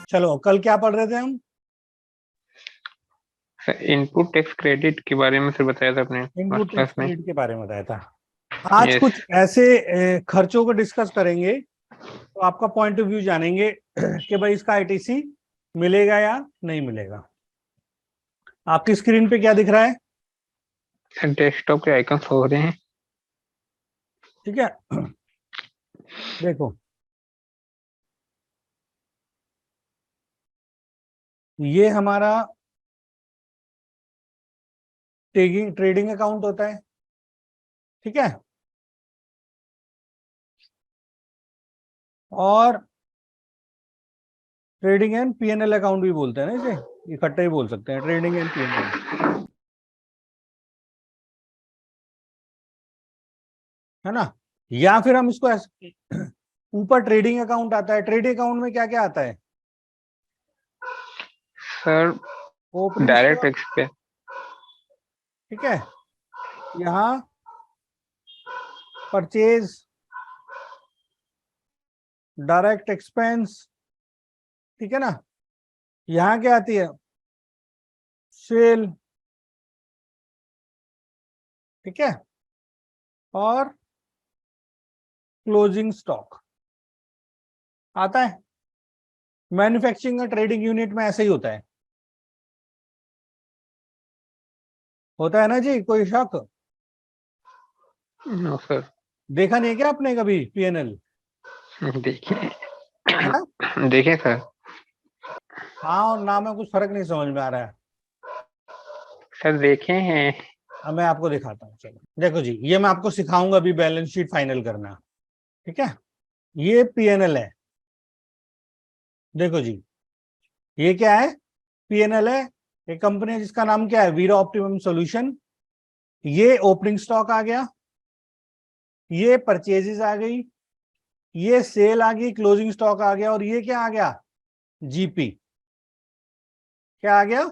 चलो कल क्या पढ़ रहे थे हम? इनपुट टैक्स क्रेडिट के बारे में सर बताया था आपने इनपुट फर्स्ट टैक्स क्लास में। क्रेडिट के बारे में बताया था। आज यस। कुछ ऐसे खर्चों को डिस्कस करेंगे तो आपका पॉइंट ऑफ व्यू जानेंगे कि भाई इसका आईटीसी मिलेगा या नहीं मिलेगा। आपकी स्क्रीन पे क्या दिख रहा है? डेस्कटॉप के आइकन्स हो रहे हैं। ठीक है, देखो ये हमारा ट्रेडिंग अकाउंट होता है। ठीक है, और ट्रेडिंग एंड पीएनएल अकाउंट भी बोलते हैं ना, इसे इकट्ठे ही बोल सकते हैं, ट्रेडिंग एंड पीएनएल। है ना? या फिर हम इसको ऊपर ट्रेडिंग अकाउंट आता है। ट्रेडिंग अकाउंट में क्या क्या आता है? Sir opening direct stock. Expense. ठीक है, यहाँ परचेज, डायरेक्ट एक्सपेंस। ठीक है ना? यहाँ क्या आती है? सेल। ठीक है, और क्लोजिंग स्टॉक आता है। मैन्युफैक्चरिंग और ट्रेडिंग यूनिट में ऐसे ही होता है ना जी? कोई शक? No sir. देखा नहीं है क्या आपने कभी पीएनएल? देखिए। हाँ, देखें सर। हाँ और ना में कुछ फर्क नहीं समझ में आ रहा है। सर देखे हैं। अब मैं आपको दिखाता हूँ। चलो देखो जी, ये मैं आपको सिखाऊंगा अभी बैलेंस शीट फाइनल करना। ठीक है, ये पीएनएल है। देखो जी, ये क्या है? पीएनएल है। एक कंपनी है जिसका नाम क्या है? वीरा ऑप्टिमम सॉल्यूशन। ये ओपनिंग स्टॉक आ गया, ये परचेजेस आ गई, ये सेल आ गई, क्लोजिंग स्टॉक आ गया, और ये क्या आ गया? जीपी। क्या आ गया?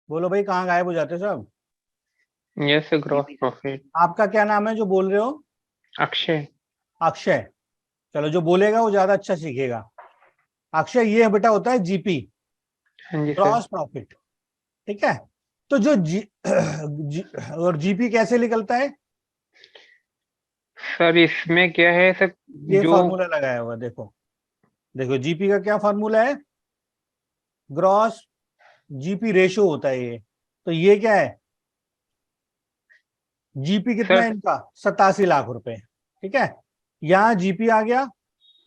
बोलो भाई, कहाँ गायब हो जाते हो सब? Yes gross profit. आपका क्या नाम है जो बोल रहे हो? अक्षय। अक्षय। चलो, जो बोलेगा वो ज्यादा अच्छा सीखेगा। अक्षय, ये बेटा होता है जीपी, हाँ जी सर। Gross profit. ठीक है, तो जो और जीपी कैसे निकलता है? सर इसमें क्या है सर? ये जो फॉर्मूला लगाया हुआ, देखो देखो जीपी का क्या फॉर्मूला है? ग्रॉस जीपी रेशो होता है ये। तो ये क्या है? जीपी कितना सर है इनका? 87 लाख रुपए। ठीक है, यहाँ जीपी आ गया।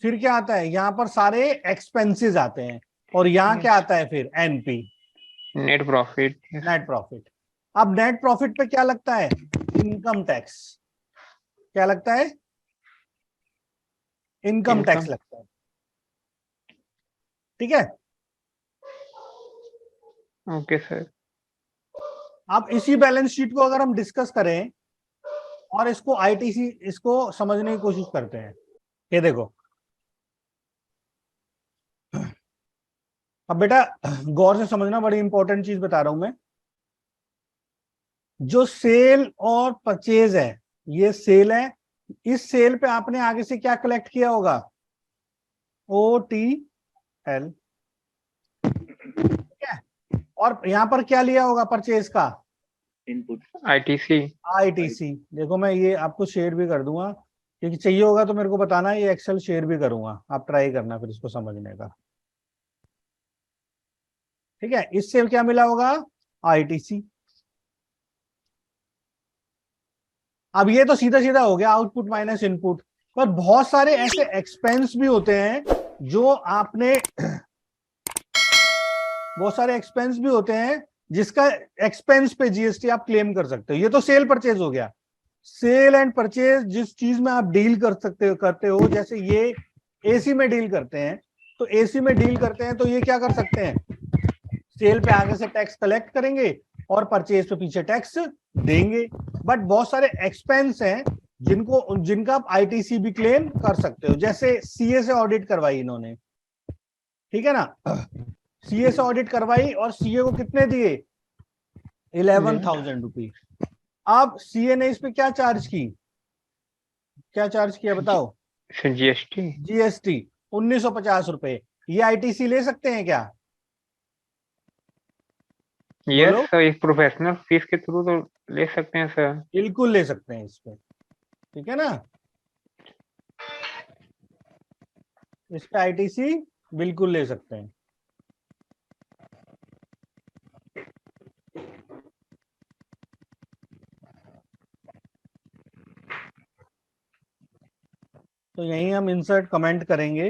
फिर क्या आता है? यहाँ पर सारे एक्सपेंसेस आते हैं, और यहाँ क्या आता है फिर? NP, net profit. Net profit. अब नेट प्रॉफिट पे क्या लगता है? Income tax. क्या लगता है? Income tax income. लगता है। ठीक है, ओके सर। अब इसी बैलेंस शीट को अगर हम डिस्कस करें और इसको आईटीसी, इसको समझने की कोशिश करते हैं। ये देखो, अब बेटा गौर से समझना, बड़ी इंपॉर्टेंट चीज बता रहा हूं मैं। जो सेल और परचेज है, ये सेल है। इस सेल पे आपने आगे से क्या कलेक्ट किया होगा? O T L. ठीक है, और यहां पर क्या लिया होगा परचेज का? इनपुट। आईटीसी। आईटीसी। देखो मैं ये आपको शेयर भी कर दूंगा, क्योंकि चाहिए होगा तो मेरे को बताना, ये एक्सेल शेयर भी करूंगा, आप ट्राई करना फिर इसको समझने का। ठीक है, इससे क्या मिला होगा? आईटीसी। अब ये तो सीधा सीधा हो गया, आउटपुट माइनस इनपुट। पर बहुत सारे ऐसे एक्सपेंस भी होते हैं जो आपने बहुत सारे एक्सपेंस भी होते हैं जिसका एक्सपेंस पे जीएसटी आप क्लेम कर सकते हो। ये तो सेल परचेज हो गया। सेल एंड परचेज जिस चीज में आप डील कर सकते हो, करते हो, जैसे ये एसी में डील करते हैं, तो एसी में डील करते हैं तो ये क्या कर सकते हैं? सेल पे आगे से टैक्स कलेक्ट करेंगे और परचेज पे पीछे टैक्स देंगे। बट बहुत सारे एक्सपेंस हैं जिनका आप आईटीसी भी क्लेम कर सकते हो, जैसे सीए से ऑडिट करवाई इन्होंने। ठीक है ना? सीए से ऑडिट करवाई और सीए को कितने दिए? 11,000 रुपीज। अब सीए ने इस पे क्या चार्ज की? क्या चार्ज किया बताओ? Sir GST. जीएसटी 1950 रुपए, ये आईटीसी ले सकते हैं क्या? यस बोलो। सर, एक प्रोफेशनल फीस के थ्रू तो ले सकते हैं सर। बिल्कुल ले सकते हैं इस पे, ठीक है ना, इस पे आईटीसी बिल्कुल ले सकते हैं। तो यहीं हम इंसर्ट कमेंट करेंगे।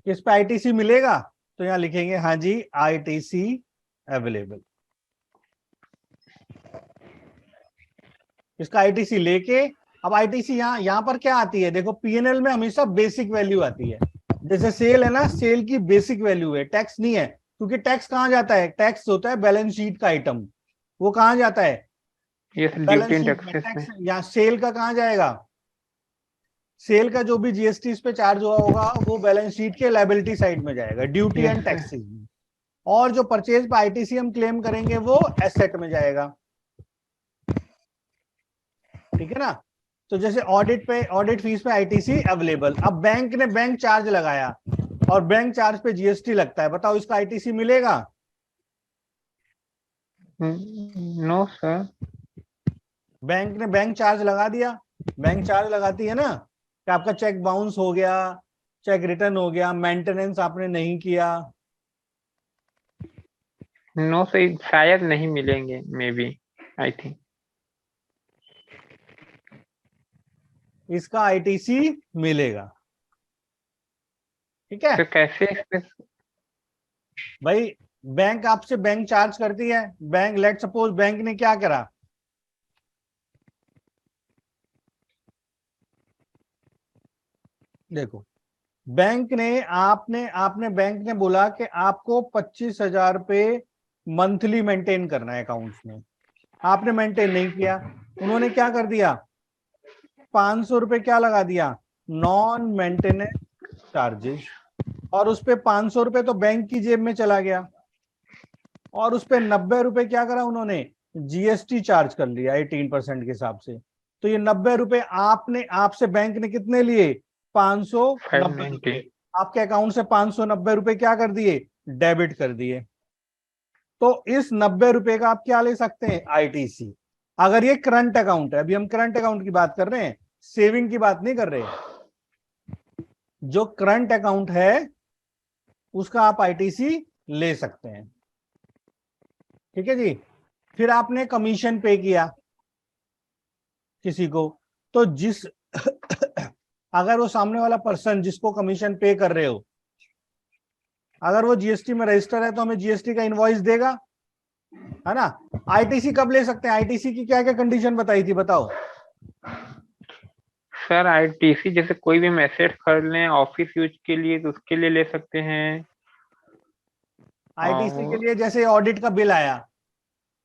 किस पे आईटीसी मिलेगा? तो यहां लिखेंगे हाँ जी आईटीसी अवेलेबल। इसका आईटीसी लेके, अब आईटीसी यहां पर क्या आती है, देखो पीएनएल में हमेशा बेसिक वैल्यू आती है। जैसे सेल है ना, सेल की बेसिक वैल्यू है, टैक्स नहीं है, क्योंकि टैक्स कहां जाता है, टैक्स होता है बैलेंस शीट का आइटम, वो कहां जाता है, yes, duty balance and sheet में। टैक्सेस में। टैक्स यहाँ सेल का कहां जाएगा, सेल का जो भी जीएसटी इस पे चार्ज हुआ होगा वो बैलेंस शीट के लायबिलिटी साइड में जाएगा, duty yes and sir. Taxes में। और जो परचेज पे आईटीसी हम क्लेम करेंगे वो एसेट में जाएगा, ठीक है ना। तो जैसे ऑडिट पे, ऑडिट फीस पे आईटीसी अवेलेबल, अब बैंक ने बैंक चार्ज लगाया और बैंक चार्ज पे जीएसटी लगता है, बताओ इसका आईटीसी मिलेगा? No sir. बैंक ने बैंक चार्ज लगा दिया, बैंक चार्ज लगाती है ना, कि आपका चेक बाउंस हो गया, चेक रिटर्न हो गया, मेंटेनेंस आपने नहीं किया, नो सर, शायद नहीं मिलेंगे, मे बी, आई थिंक। इसका आईटीसी मिलेगा, ठीक है तो कैसे इस पे? भाई। बैंक आपसे बैंक चार्ज करती है, बैंक लेट सपोज बैंक ने क्या करा, देखो बैंक ने, आपने आपने बैंक ने बोला कि आपको 25,000 रुपये मंथली मेंटेन करना है अकाउंट्स में, आपने मेंटेन नहीं किया, उन्होंने क्या कर दिया, 500 रुपये क्या लगा दिया, नॉन मेंटेनेंस चार्जेस, और उस पे 500 रुपये तो बैंक की जेब में चला गया, और उस पे 90 रुपये क्या करा उन्होंने, जीएसटी चार्ज कर लिया 18% के हिसाब से। तो ये 90 रुपये आपने, आपसे बैंक ने कितने लिए, 590 रुपये, 590। आपके अकाउंट से 590 रुपये क्या कर दिए, डेबिट कर दिए। तो इस 90 रुपये का आप क्या ले सकते हैं, आईटीसी। अगर ये करंट अकाउंट है, अभी हम करंट अकाउंट की बात कर रहे हैं, सेविंग की बात नहीं कर रहे, जो करंट अकाउंट है उसका आप आईटीसी ले सकते हैं, ठीक है जी। फिर आपने कमीशन पे किया किसी को, तो जिस अगर वो सामने वाला पर्सन जिसको कमीशन पे कर रहे हो, अगर वो जीएसटी में रजिस्टर है तो हमें जीएसटी का इनवॉइस देगा, है ना। आईटीसी कब ले सकते हैं, आईटीसी की क्या क्या कंडीशन बताई थी, बताओ। सर आईटीसी जैसे कोई भी मैसेज खरीद लें ऑफिस यूज के लिए तो उसके लिए ले सकते हैं। आईटीसी के और लिए जैसे ऑडिट का बिल आया,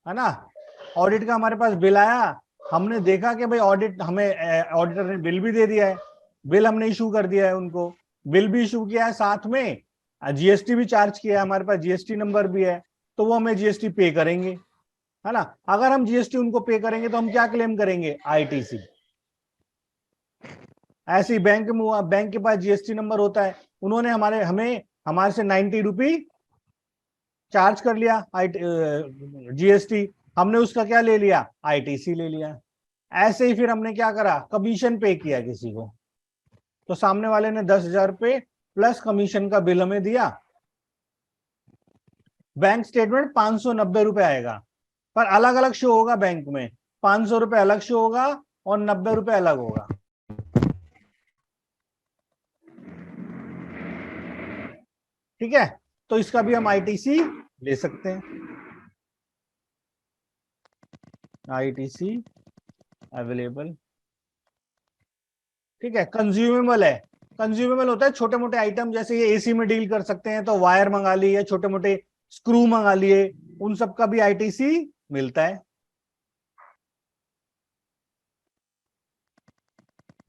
है ना, ऑडिट का हमारे पास बिल आया, हमने देखा कि भाई ऑडिट, हमें ऑडिटर ने बिल भी दे दिया है, बिल हमने इशू कर दिया है उनको, बिल भी इशू किया है, साथ में जीएसटी भी चार्ज किया है, हमारे पास जीएसटी नंबर भी है, तो वो हमें जीएसटी पे करेंगे, है ना। अगर हम जीएसटी उनको पे करेंगे तो हम क्या क्लेम करेंगे, आईटीसी। ऐसे ही बैंक के पास जीएसटी नंबर होता है, उन्होंने हमारे से 90 रुपी चार्ज कर लिया जीएसटी, हमने उसका क्या ले लिया, आईटीसी ले लिया। ऐसे ही फिर हमने क्या करा, कमीशन पे किया किसी को, तो सामने वाले ने 10,000 रुपये प्लस कमीशन का बिल हमें दिया, बैंक स्टेटमेंट 590 रुपये आएगा, पर अलग अलग शो होगा बैंक में, 500 रुपये अलग शो होगा और 90 रुपये अलग होगा, ठीक है। तो इसका भी हम आईटीसी ले सकते हैं, आईटीसी अवेलेबल, ठीक है। कंज्यूमेबल है, कंज्यूमेबल होता है छोटे मोटे आइटम, जैसे ये एसी में डील कर सकते हैं तो वायर मंगा ली, या छोटे मोटे स्क्रू मंगा लिए, उन सब का भी आईटीसी मिलता है,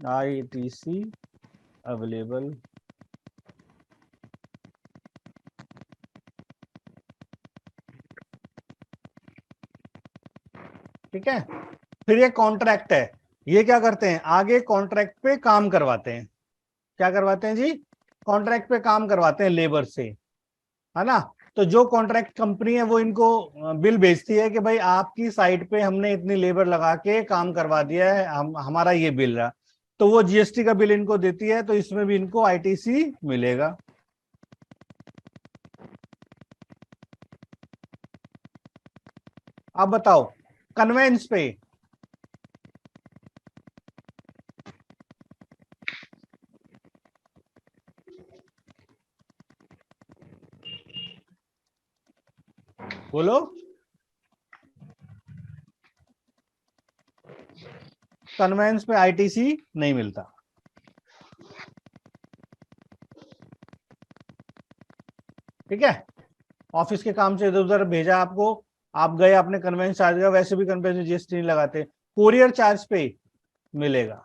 आईटीसी अवेलेबल। ठीक है। फिर ये कॉन्ट्रैक्ट है, ये क्या करते हैं, आगे कॉन्ट्रैक्ट पे काम करवाते हैं। क्या करवाते हैं जी, कॉन्ट्रैक्ट पे काम करवाते हैं लेबर से, है ना। तो जो कॉन्ट्रैक्ट कंपनी है वो इनको बिल भेजती है कि भाई आपकी साइट पे हमने इतनी लेबर लगा के काम करवा दिया है, हमारा ये बिल रहा। तो वो जीएसटी का बिल इनको देती है, तो इसमें भी इनको आईटीसी मिलेगा। अब बताओ कन्वेंस पे, बोलो। कन्वेंस पे आईटीसी नहीं मिलता। ठीक है, ऑफिस के काम से इधर उधर भेजा आपको, आप गए, आपने कन्वेंस चार्ज दिया, वैसे भी कन्वेंस में जीएसटी नहीं लगाते। कोरियर चार्ज पे मिलेगा।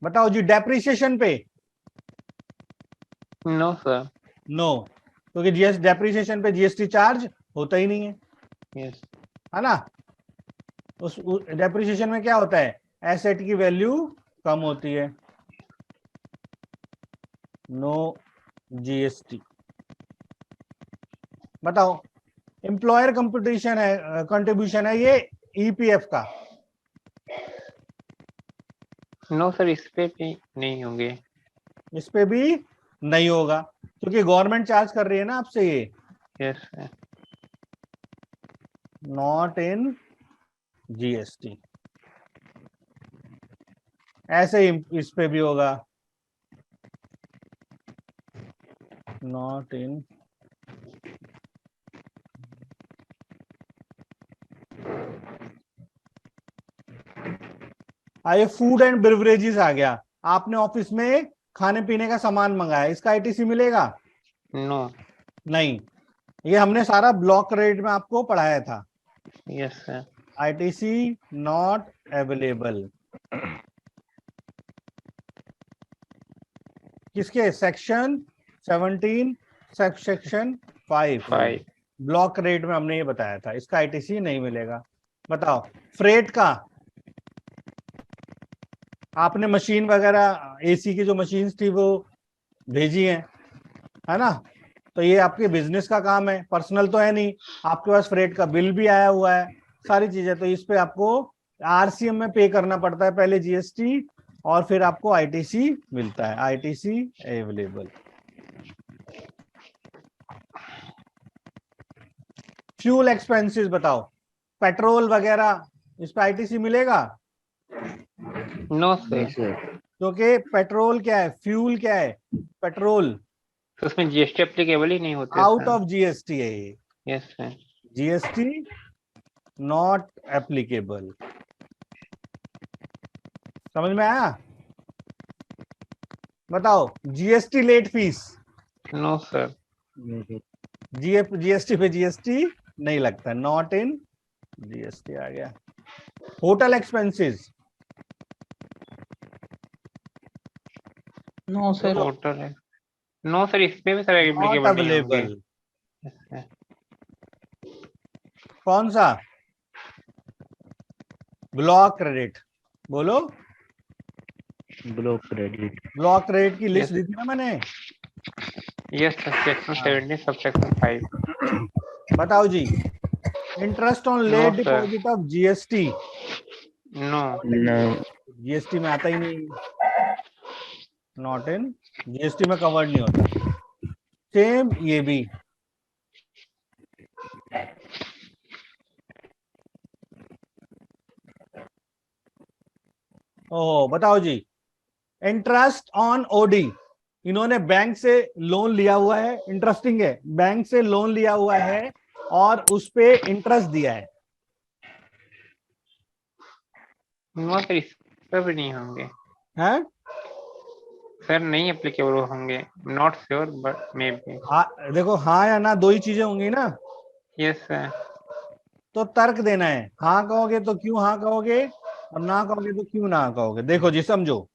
बताओ जी डेप्रिसिएशन पे, नो सर। नो, क्योंकि जीएस डेप्रिसिएशन पे जीएसटी चार्ज होता ही नहीं है, यस। है ना। उस डेप्रिसिएशन में क्या होता है, एसेट की वैल्यू कम होती है, नो जीएसटी। बताओ एम्प्लॉयर कंपटीशन है, कंट्रीब्यूशन है ये ईपीएफ का, नो सर, इस पे भी नहीं होंगे। इस पे भी नहीं होगा, क्योंकि गवर्नमेंट चार्ज कर रही है ना आपसे ये, yes sir. Not in GST. ऐसे ही इस पे भी होगा, नॉट इन। आइए फूड एंड बेवरेजेस आ गया, आपने ऑफिस में खाने पीने का सामान मंगाया, इसका आईटीसी मिलेगा? नो। नहीं, ये हमने सारा ब्लॉक रेट में आपको पढ़ाया था। Yes sir. ITC not available. किसके, सेक्शन 17 सेक्शन 5 5। ब्लॉक रेट में हमने ये बताया था, इसका आईटीसी नहीं मिलेगा। बताओ फ्रेट का, आपने मशीन वगैरह एसी की जो मशीन थी वो भेजी है ना। तो ये आपके बिजनेस का काम है, पर्सनल तो है नहीं, आपके पास फ्रेट का बिल भी आया हुआ है, सारी चीजें। तो इस पे आपको आरसीएम में पे करना पड़ता है पहले जीएसटी, और फिर आपको आईटीसी मिलता है, आईटीसी अवेलेबल। फ्यूल एक्सपेंसेस बताओ, पेट्रोल वगैरह, इस पे आईटीसी मिलेगा? No sir. क्योंकि पेट्रोल क्या है, फ्यूल क्या है, पेट्रोल तो उसमें जीएसटी एप्लीकेबल ही नहीं होते आउट सर। ऑफ जीएसटी है ये, yes sir. GST not applicable. समझ में आया? बताओ GST late fees, no sir. GST पे जीएसटी नहीं लगता, नॉट इन जीएसटी आ गया। Hotel expenses, no sir. Hotel है। नो सर, इस पे भी सर नॉट एप्लीकेबल नहीं होंगे। अवेलेबल। Yes sir. कौन सा, ब्लॉक क्रेडिट, बोलो। Block credit. ब्लॉक क्रेडिट की लिस्ट Yes. दी थी ना मैंने। यस सर, सेक्शन 17 सब सेक्शन 5। बताओ जी, interest on no late sir. Deposit of GST, no. No. GST में आता ही नहीं, नॉट इन जीएसटी में कवर्ड नहीं होता। सेम ये भी, ओह बताओ जी, इंटरेस्ट ऑन ओडी, इन्होंने बैंक से लोन लिया हुआ है, इंटरेस्टिंग है, बैंक से लोन लिया हुआ है और उस पे इंटरेस्ट दिया है, नो सर, इस पे भी नहीं होंगे हैं? सर, नहीं एप्लीकेबल होंगे। Not sure but may be. देखो हाँ या ना दो ही चीजें होंगी ना, यस सर। तो तर्क देना है, हाँ कहोगे तो क्यों हाँ कहोगे, और ना कहोगे तो क्यों ना कहोगे। देखो जी समझो,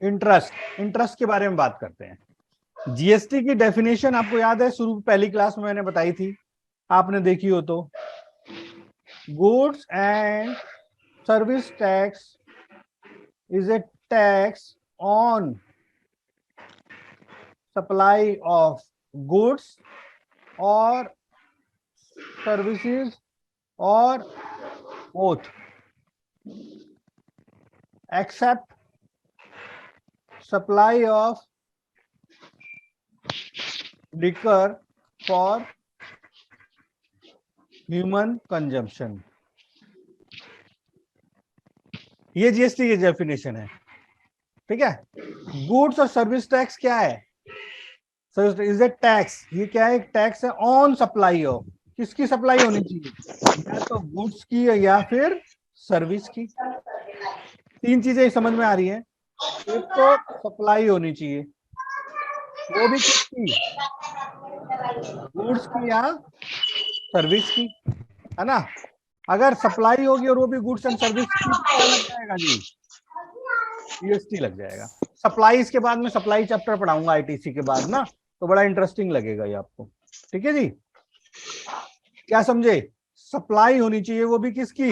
इंटरेस्ट, इंटरेस्ट के बारे में बात करते हैं। जीएसटी की डेफिनेशन आपको याद है, शुरू पहली क्लास में मैंने बताई थी, आपने देखी हो तो। Goods and service tax is a tax on supply of goods और सर्विसेज और both except supply of liquor for human consumption। ये जीएसटी की डेफिनेशन है, ठीक है। गुड्स और सर्विस टैक्स क्या है? सर्विस इज ए टैक्स, ये क्या है? एक टैक्स है ऑन सप्लाई ऑफ, किसकी सप्लाई होनी चाहिए? या तो गुड्स की या फिर सर्विस की। तीन चीजें समझ में आ रही हैं। एक तो सप्लाई होनी चाहिए, वो भी किसकी? गुड्स की या सर्विस की, है ना। अगर सप्लाई होगी और वो भी गुड्स एंड सर्विस की, तो क्या लग जाएगा जी? जीएसटी लग जाएगा। सप्लाई के बाद में सप्लाई चैप्टर पढ़ाऊंगा आईटीसी के बाद ना, तो बड़ा इंटरेस्टिंग लगेगा ये आपको, ठीक है जी। क्या समझे? सप्लाई होनी चाहिए, वो भी किसकी?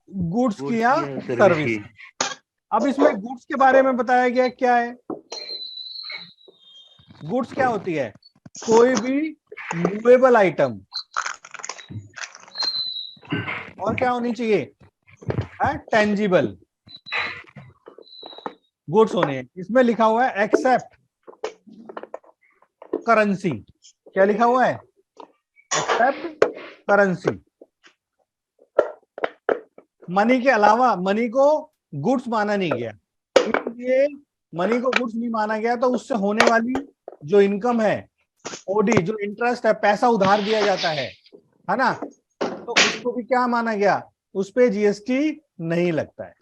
गुड्स की या सर्विस की। अब इसमें गुड्स के बारे में बताया गया क्या है? गुड्स क्या होती है? कोई भी मूवेबल आइटम। और क्या होनी चाहिए? टेंजिबल गुड्स होने हैं। इसमें लिखा हुआ है एक्सेप्ट करेंसी। क्या लिखा हुआ है? Accept currency. मनी के अलावा, मनी को गुड्स माना नहीं गया, इसलिए मनी को गुड्स नहीं माना गया, तो उससे होने वाली जो इनकम है, ओडी, जो इंटरेस्ट है, पैसा उधार दिया जाता है ना, तो उसको भी क्या माना गया? उस पे जीएसटी नहीं लगता है,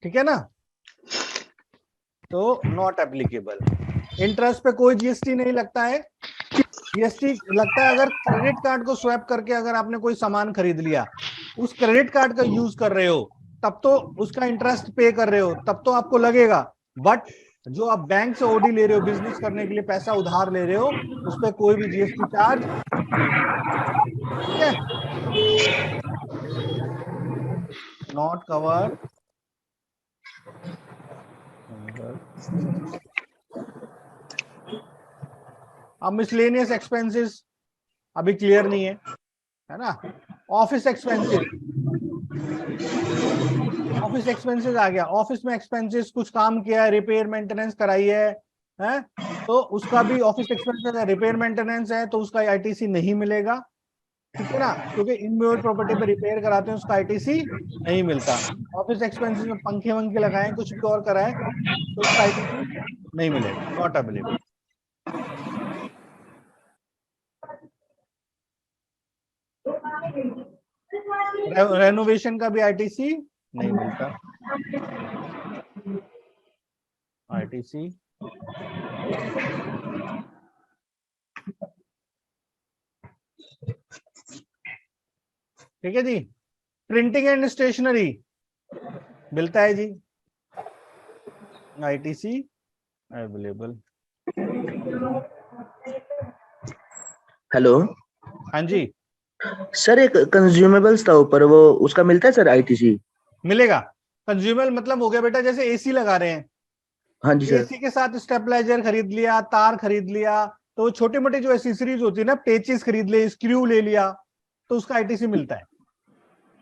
ठीक है ना। तो नॉट एप्लीकेबल। इंटरेस्ट पे कोई जीएसटी नहीं लगता है। जीएसटी लगता है अगर क्रेडिट कार्ड को स्वैप करके अगर आपने कोई सामान खरीद लिया, उस क्रेडिट कार्ड का यूज कर रहे हो, तब तो उसका इंटरेस्ट पे कर रहे हो, तब तो आपको लगेगा। बट जो आप बैंक से ओडी ले रहे हो, बिजनेस करने के लिए पैसा उधार ले रहे हो, उस पर कोई भी जीएसटी चार्ज नहीं, ठीक है। Not cover. अब मिसलेनियस एक्सपेंसेस अभी क्लियर नहीं है ना। ऑफिस एक्सपेंसेस, ऑफिस एक्सपेंसेस आ गया। ऑफिस में एक्सपेंसेस, कुछ काम किया है, रिपेयर मेंटेनेंस कराई है, तो उसका भी ऑफिस एक्सपेंसेस है। रिपेयर मेंटेनेंस है तो उसका आईटीसी नहीं मिलेगा, ठीक है ना, क्योंकि इनमूवेबल प्रॉपर्टी पे रिपेयर कराते हैं, उसका आईटीसी नहीं मिलता। ऑफिस एक्सपेंसेस में पंखे वंखे लगाए, कुछ भी और कराए, तो उसका आईटीसी नहीं मिलेगा, नॉट अवेलेबल। रेनोवेशन का भी आईटीसी नहीं मिलता, आईटीसी। ठीक है जी। प्रिंटिंग एंड स्टेशनरी मिलता है जी, आईटीसी अवेलेबल। हेलो हाँ जी, सर, एक कंज्यूमेबल्स था ऊपर, वो उसका मिलता है सर आईटीसी? मिलेगा। कंज्यूमर मतलब हो गया बेटा, जैसे एसी लगा रहे हैं, हाँ जी सर। एसी के साथ स्टेबलाइजर खरीद लिया, तार खरीद लिया, तो छोटे मोटे जो एसेसरीज होती है ना, पेचेस खरीद ले, स्क्रू ले लिया, तो उसका आईटीसी मिलता है,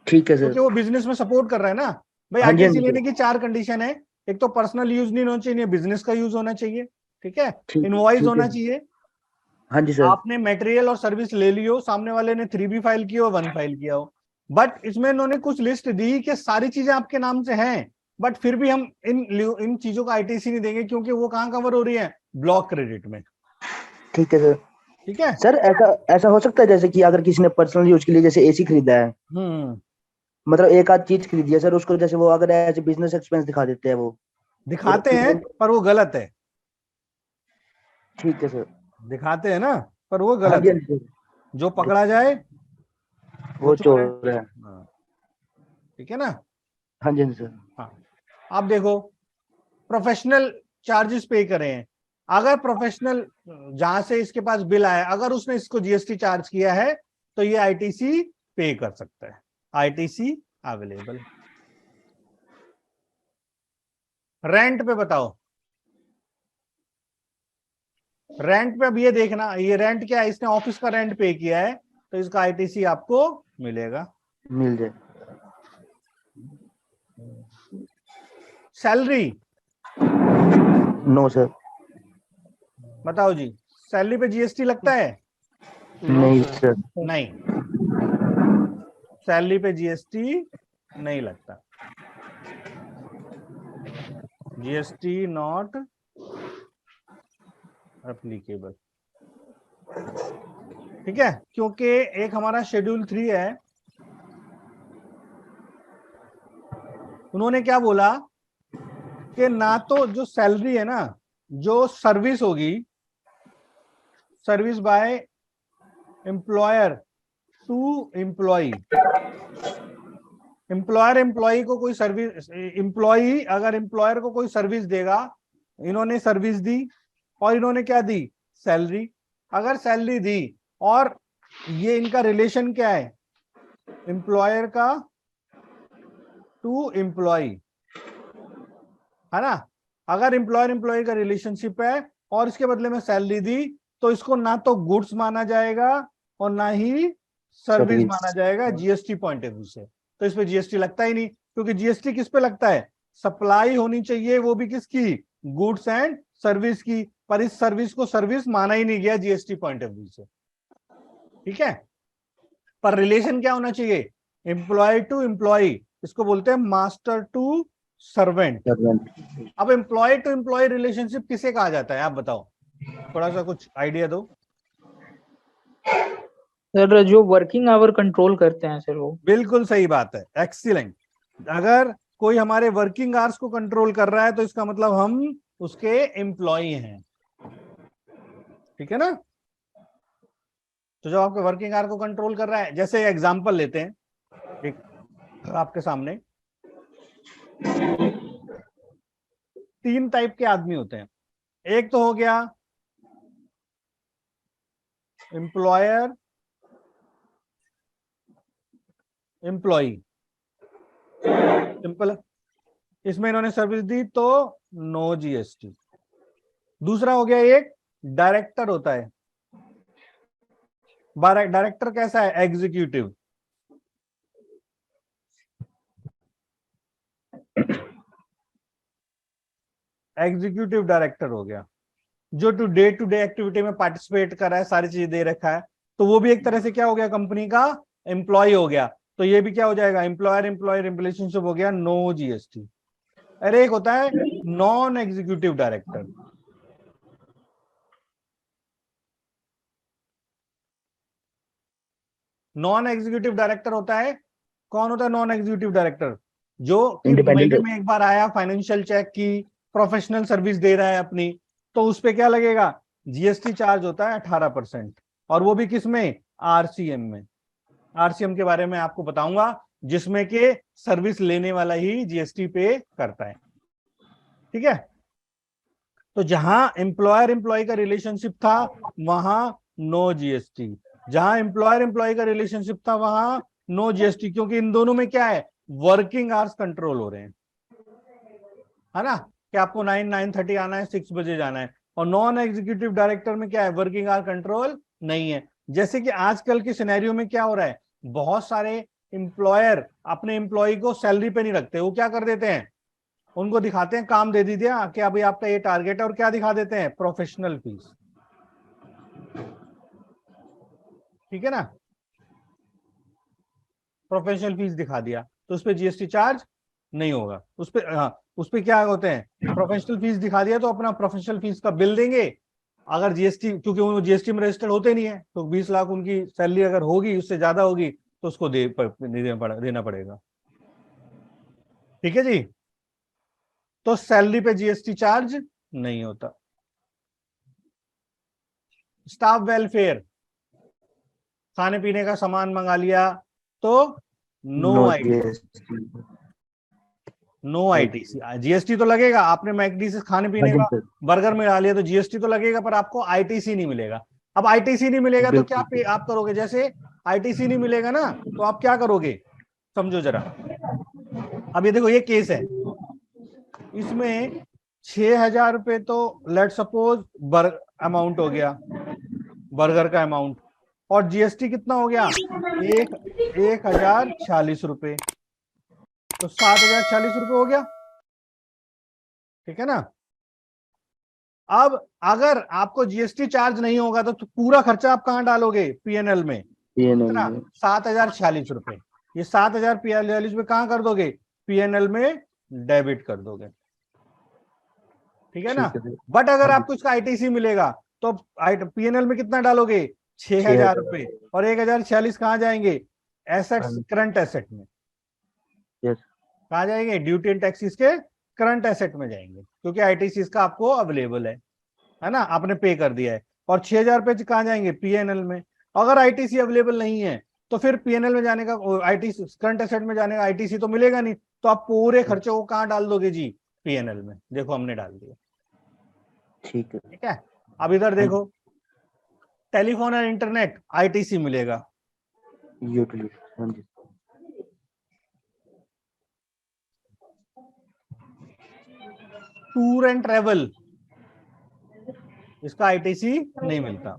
ठीक है सर। क्योंकि वो बिजनेस में सपोर्ट कर रहा है ना भाई। हाँ जी, हाँ आईटीसी जी लेने सर। की चार कंडीशन है। एक तो पर्सनल यूज नहीं होना चाहिए, बिजनेस का यूज होना चाहिए, ठीक है। ठीक इनवॉइस ठीक है होना सर। चाहिए। हाँ जी सर। आपने मटेरियल और सर्विस ले ली हो, सामने वाले ने 3B फाइल की हो, 1 फाइल किया हो। बट इसमें इन्होंने कुछ लिस्ट दी कि सारी चीजें आपके नाम से हैं, बट फिर भी हम इन चीजों का आईटीसी नहीं देंगे, क्योंकि वो कहाँ कवर हो रही है? ब्लॉक क्रेडिट में, ठीक है सर। ठीक है। सर, ऐसा ऐसा हो सकता है जैसे कि अगर किसी ने पर्सनल यूज के लिए जैसे एसी खरीदा है, मतलब एक आध चीज खरीदी है सर, उसको जैसे वो अगर एज बिजनेस एक्सपेंस दिखा देते हैं वो, दिखाते हैं, पर वो गलत है। ठीक है सर। दिखाते हैं ना, पर वो हाँ गलत जी, है। हाँ जी सर। जो पकड़ा जाए वो वो चोर है। चोर है। हाँ, ठीक है ना। हाँ जी, हाँ जी सर। हाँ, आप देखो, प्रोफेशनल चार्जेस पे करे हैं, अगर प्रोफेशनल जहां से इसके पास बिल आया अगर उसने इसको जीएसटी चार्ज किया है तो ये आईटीसी पे कर सकता है, आईटीसी अवेलेबल। रेंट पे बताओ, रेंट पे अब ये देखना, ये रेंट क्या है, इसने ऑफिस का रेंट पे किया है तो इसका आईटीसी आपको मिलेगा। मिल जाए। Salary no sir. बताओ जी, सैलरी पे जीएसटी लगता है? नहीं सर। नहीं, सैलरी पे जीएसटी नहीं लगता, जीएसटी नॉट एप्लीकेबल। ठीक है, क्योंकि एक हमारा शेड्यूल 3 है, उन्होंने क्या बोला कि ना तो जो सैलरी है ना, जो सर्विस होगी, service by employer to employee, employer employee को कोई सर्विस, एम्प्लॉय अगर एम्प्लॉयर को कोई सर्विस देगा, इन्होंने सर्विस दी और इन्होंने क्या दी, सैलरी, अगर सैलरी दी और ये इनका रिलेशन क्या है, एम्प्लॉयर का टू एम्प्लॉय, है ना, अगर एम्प्लॉयर एम्प्लॉय का रिलेशनशिप है और इसके बदले में सैलरी दी तो इसको ना तो गुड्स माना जाएगा और ना ही सर्विस सर्विस। माना जाएगा जीएसटी पॉइंट ऑफ व्यू से, तो इस पे जीएसटी लगता ही नहीं, क्योंकि जीएसटी किस पे लगता है, सप्लाई होनी चाहिए, वो भी किसकी, गुड्स एंड सर्विस की, पर इस सर्विस को सर्विस माना ही नहीं गया जीएसटी पॉइंट ऑफ व्यू से। ठीक है, पर रिलेशन क्या होना चाहिए, एम्प्लॉय टू एम्प्लॉय, इसको बोलते हैं मास्टर टू सर्वेंट। अब एम्प्लॉय टू एम्प्लॉय रिलेशनशिप किसे कहा जाता है, आप बताओ, थोड़ा सा कुछ आइडिया दो। सर जो वर्किंग आवर कंट्रोल करते हैं सर वो। बिल्कुल सही बात है, एक्सीलेंट। अगर कोई हमारे वर्किंग आवर्स को कंट्रोल कर रहा है तो इसका मतलब हम उसके एम्प्लॉय हैं। ठीक है ना, तो जब आपके वर्किंग आवर को कंट्रोल कर रहा है, जैसे एग्जांपल लेते हैं, एक आपके सामने 3 टाइप के आदमी होते हैं, एक तो हो गया एम्प्लॉयर एम्प्लॉय, सिंपल है, इसमें इन्होंने सर्विस दी तो नो जीएसटी। दूसरा हो गया एक डायरेक्टर होता है, डायरेक्टर कैसा है, एग्जीक्यूटिव, एग्जीक्यूटिव डायरेक्टर हो गया, जो टू डे एक्टिविटी में पार्टिसिपेट कर रहा है, सारी चीजें दे रखा है, तो वो भी एक तरह से क्या हो गया, कंपनी का एम्प्लॉय हो गया, तो ये भी क्या हो जाएगा, एम्प्लॉयर एम्प्लॉयर रिलेशनशिप हो गया, नो जीएसटी। अरे एक होता है non executive director, non executive director होता है, कौन होता है नॉन एग्जीक्यूटिव डायरेक्टर, जो कि महीने में एक बार आया, फाइनेंशियल चेक की, प्रोफेशनल सर्विस दे रहा है अपनी, तो उस पे क्या लगेगा, जीएसटी चार्ज होता है 18%, और वो भी किसमें, आरसीएम में। आरसीएम के बारे में आपको बताऊंगा, जिसमें के सर्विस लेने वाला ही जीएसटी पे करता है। ठीक है, तो जहां एम्प्लॉयर एम्प्लॉय का रिलेशनशिप था वहां नो जीएसटी, जहां एम्प्लॉयर एम्प्लॉय का रिलेशनशिप था वहां नो जीएसटी, क्योंकि इन दोनों में क्या है, वर्किंग आवर्स कंट्रोल हो रहे हैं, है ना, कि आपको 9-9:30 आना है, 6 बजे जाना है, और नॉन एग्जीक्यूटिव डायरेक्टर में क्या है, वर्किंग आवर कंट्रोल नहीं है। जैसे कि आजकल के सिनेरियो में क्या हो रहा है, बहुत सारे एम्प्लॉयर अपने एम्प्लॉय को सैलरी पे नहीं रखते, वो क्या कर देते हैं, उनको दिखाते हैं काम दे दीजिए कि अभी आपका ये टारगेट है, और क्या दिखा देते हैं, प्रोफेशनल फीस। ठीक है ना, प्रोफेशनल फीस दिखा दिया तो उस पर जीएसटी चार्ज नहीं होगा, उस पर, हाँ, उस पर क्या होते हैं, प्रोफेशनल फीस दिखा दिया तो अपना प्रोफेशनल फीस का बिल देंगे, अगर जीएसटी, क्योंकि वो जीएसटी में रजिस्टर्ड होते नहीं है, तो 20 लाख उनकी सैलरी अगर होगी, उससे ज्यादा होगी तो उसको देना पड़ेगा। ठीक है जी, तो सैलरी पे जीएसटी चार्ज नहीं होता। स्टाफ वेलफेयर, खाने पीने का सामान मंगा लिया तो no ITC, no ITC. GST तो लगेगा, आपने मैकडी से खाने पीने हाँ का जी सर, बर्गर मिला लिया तो जीएसटी तो लगेगा, पर आपको आईटीसी नहीं मिलेगा। अब आईटीसी नहीं मिलेगा तो क्या बिल्कुल। आप करोगे? जैसे आईटीसी नहीं मिलेगा ना, तो आप क्या करोगे, समझो जरा। अब ये देखो, ये केस है, इसमें 6,000 रुपये तो लेट सपोज अमाउंट हो गया, बर्गर का अमाउंट, और जीएसटी कितना हो गया, 1,046 रुपये, तो 7,046 रुपये हो गया, ठीक है ना। अब अगर आपको जीएसटी चार्ज नहीं होगा तो पूरा खर्चा आप कहां डालोगे, पीएनएल में, ये कितना, नहीं 7,046 रुपये। ये 7,046 रुपये कहां कर दोगे, पीएनएल में डेबिट कर दोगे, ठीक है ना। ठीक है सर। बट अगर हाँ जी, आपको इसका आईटीसी मिलेगा तो पीएनएल में कितना डालोगे, 6,000 रुपये, और 1,046 कहां जाएंगे, एसेट्स, हाँ। करंट एसेट में। यस। कहा जाएंगे, ड्यूटी एंड टैक्सेस के करंट एसेट में जाएंगे, क्योंकि आईटीसी का आपको अवेलेबल है ना, आपने पे कर दिया है। और 6,000 रुपये कहाँ जाएंगे, पीएनएल में। अगर आईटीसी अवेलेबल नहीं है तो फिर पीएनएल में जाने का, आईटीसी करंट एसेट में जाने का आईटीसी तो मिलेगा नहीं, तो आप पूरे खर्चे को कहाँ डाल दोगे जी, पीएनएल में। देखो हमने डाल दिया, ठीक है। ठीक है। अब इधर देखो, टेलीफोन एंड इंटरनेट आईटीसी मिलेगा, यूटिलिटी। हाँ जी। टूर एंड ट्रेवल, इसका आईटीसी नहीं मिलता।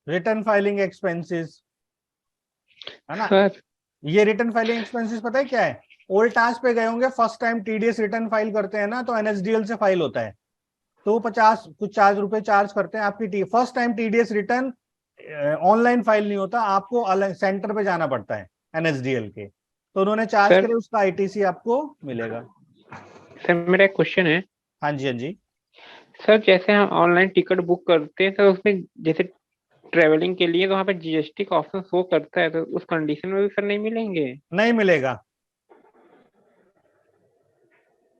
रिटर्न फाइलिंग एक्सपेंसेस, है ना। सर ये रिटर्न फाइलिंग एक्सपेंसेस पता है क्या है, ओल्ड टास्क पे गए होंगे, first time TDS return file करते हैं ना, तो एनएसडीएल से फाइल होता है, तो वो 50 कुछ चार्ज रुपए चार्ज करते हैं आपकी। First time TDS return online file नहीं होता, आपको अलग सेंटर पे जाना पड़ता है एनएसडीएल के, तो उन्होंने चार्ज सर करे, उसका आईटीसी आपको मिलेगा। सर मेरा एक क्वेश्चन है। हाँ जी, हाँ जी। सर जैसे हम ऑनलाइन टिकट बुक करते हैं सर, उसमें जैसे ट्रेवलिंग के लिए तो वहाँ पे जीएसटी का ऑप्शन शो करता है, तो उस कंडीशन में भी सर नहीं मिलेंगे? नहीं मिलेगा,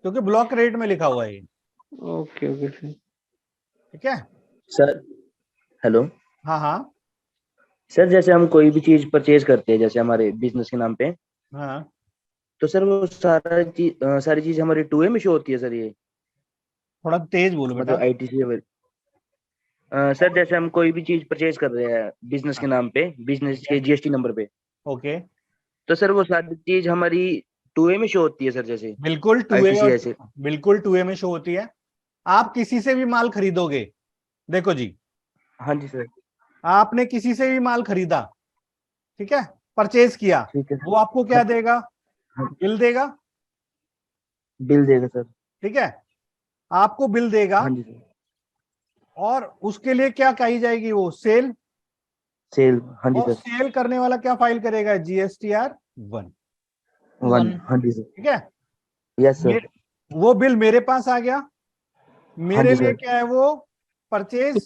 क्योंकि ब्लॉक रेट में लिखा हुआ है ये, ओके ओके सर। ठीक है। Sir hello. हाँ हाँ सर जैसे हम कोई भी चीज परचेज करते हैं जैसे हमारे बिजनेस के नाम पे, हाँ। तो सर वो सारी चीज हमारी 2A में शो होती है सर, ये थोड़ा तेज बोलो बेटा। मतलब आईटीसी। सर जैसे हम कोई भी चीज परचेज कर रहे हैं बिजनेस के नाम पे, बिजनेस के जीएसटी नंबर पे, ओके, तो सर वो सारी चीज हमारी 2A में शो होती है सर, जैसे बिल्कुल 2A आईटीसी और ऐसे। बिल्कुल 2A में शो होती है। आप किसी से भी माल खरीदोगे, देखो जी, हाँ जी सर। आपने किसी से भी माल खरीदा, ठीक है, परचेज किया, ठीक है वो सर। आपको क्या देगा, हाँ। बिल देगा, बिल देगा सर। ठीक है, आपको बिल देगा, हाँ जी सर। और उसके लिए क्या कही जाएगी, वो सेल, सेल। हाँ जी और सर। सेल करने वाला क्या फाइल करेगा, GSTR 1, वन। हाँ जी सर। ठीक है। Yes sir. वो बिल मेरे पास आ गया, हाँ मेरे जी लिए सर। क्या है वो, परचेज,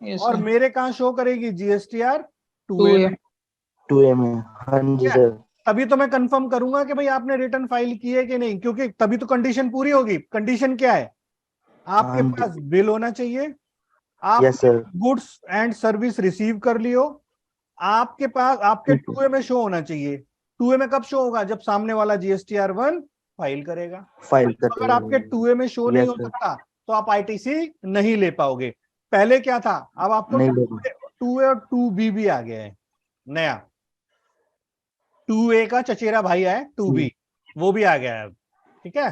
यस और सर, मेरे कहाँ शो करेगी, GSTR 2A 2A। में, 2A में। हाँ ठीक जी है। सर। तभी तो मैं कंफर्म करूंगा कि भाई आपने रिटर्न फाइल की है कि नहीं, क्योंकि तभी तो कंडीशन पूरी होगी। कंडीशन क्या है, हाँ आपके जी। पास बिल होना चाहिए, यस आपने sir. Goods and service receive कर लियो, आपके पास आपके ठीक है। 2A में शो होना चाहिए। 2A में कब शो होगा, जब सामने वाला GSTR 1 फाइल करेगा। फाइल कर अगर आपके 2A में शो नहीं यस हो सर। सकता तो आप आईटीसी नहीं ले पाओगे। पहले क्या था, अब आपको नहीं लेगा। 2A और 2B भी आ गया है नया, 2A का चचेरा भाई है 2B, वो भी आ गया है अब, ठीक है।